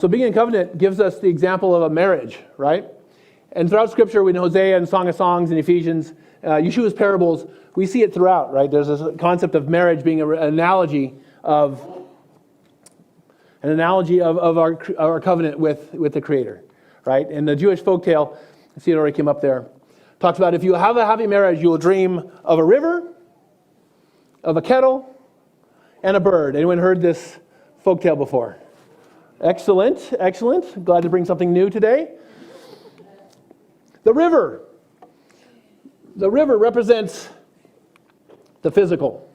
So being in covenant gives us the example of a marriage, right? And throughout Scripture, in Hosea and Song of Songs and Ephesians, Yeshua's parables, we see it throughout, right? There's this concept of marriage being an analogy of our covenant with the Creator, right? And the Jewish folktale, I see it already came up there, talks about if you have a happy marriage, you will dream of a river, of a kettle, and a bird. Anyone heard this folktale before? Excellent, excellent. Glad to bring something new today. The river. The river represents the physical.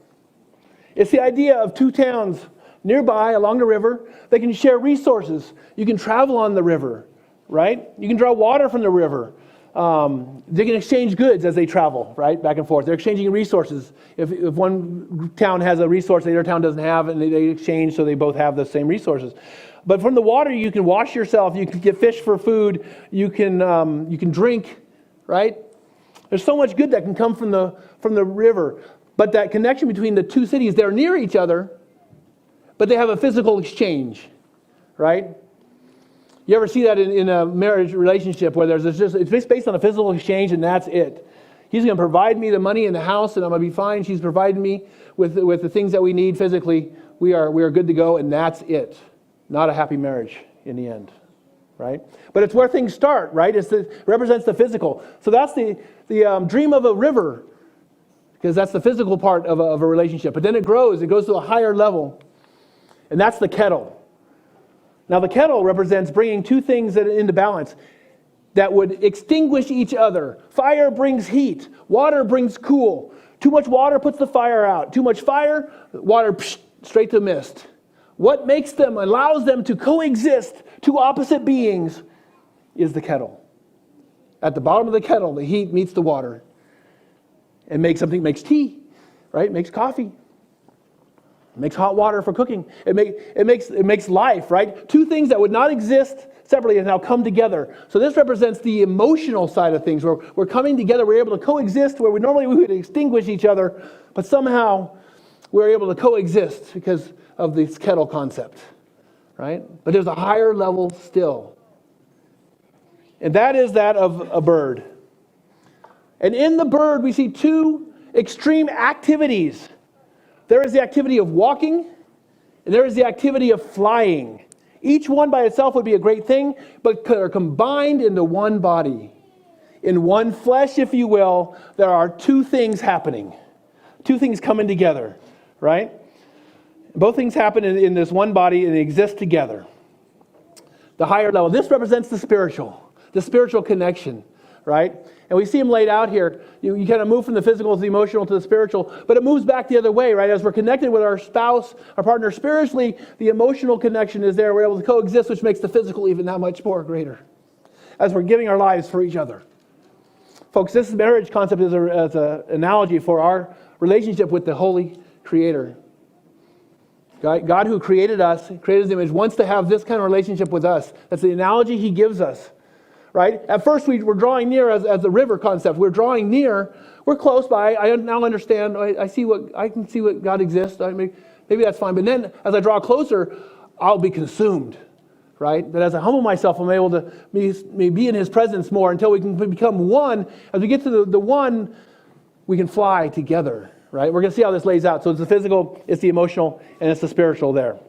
It's the idea of two towns nearby along the river. They can share resources. You can travel on the river, right? You can draw water from the river. They can exchange goods as they travel, right, back and forth. They're exchanging resources. If one town has a resource the other town doesn't have, and they exchange so they both have the same resources. But from the water, you can wash yourself. You can get fish for food. You can drink, right? There's so much good that can come from the river. But that connection between the two cities, they're near each other, but they have a physical exchange, right? You ever see that in a marriage relationship where it's based on a physical exchange and that's it? He's going to provide me the money in the house and I'm going to be fine. She's providing me with the things that we need physically. We are good to go and that's it. Not a happy marriage in the end, right? But it's where things start, right? It represents the physical. So that's the dream of a river, because that's the physical part of a relationship. But then it grows. It goes to a higher level, and that's the kettle. Now the kettle represents bringing two things into balance that would extinguish each other. Fire brings heat. Water brings cool. Too much water puts the fire out. Too much fire, water straight to mist. What makes them, allows them to coexist, two opposite beings, is the kettle. At the bottom of the kettle, the heat meets the water. And makes tea, right? It makes coffee. It makes hot water for cooking. It makes life, right? Two things that would not exist separately have now come together. So this represents the emotional side of things, where we're coming together, we're able to coexist, where normally we would extinguish each other, but somehow we're able to coexist because of this kettle concept, right? But there's a higher level still. And that is that of a bird. And in the bird, we see two extreme activities. There is the activity of walking, and there is the activity of flying. Each one by itself would be a great thing, but are combined into one body. In one flesh, if you will, there are two things happening. Two things coming together, right? Both things happen in this one body and they exist together. The higher level. This represents the spiritual connection, right? And we see them laid out here. You kind of move from the physical to the emotional to the spiritual, but it moves back the other way, right? As we're connected with our spouse, our partner spiritually, the emotional connection is there. We're able to coexist, which makes the physical even that much more greater as we're giving our lives for each other. Folks, this marriage concept is an analogy for our relationship with the Holy Creator. God who created us, created His image, wants to have this kind of relationship with us. That's the analogy He gives us. Right? At first, we're drawing near as the river concept. We're drawing near. We're close by. I now understand. I can see what God exists. Maybe that's fine. But then, as I draw closer, I'll be consumed. Right? That as I humble myself, I'm able to be in His presence more until we can become one. As we get to the one, we can fly together. Right? We're going to see how this lays out. So it's the physical, it's the emotional, and it's the spiritual there.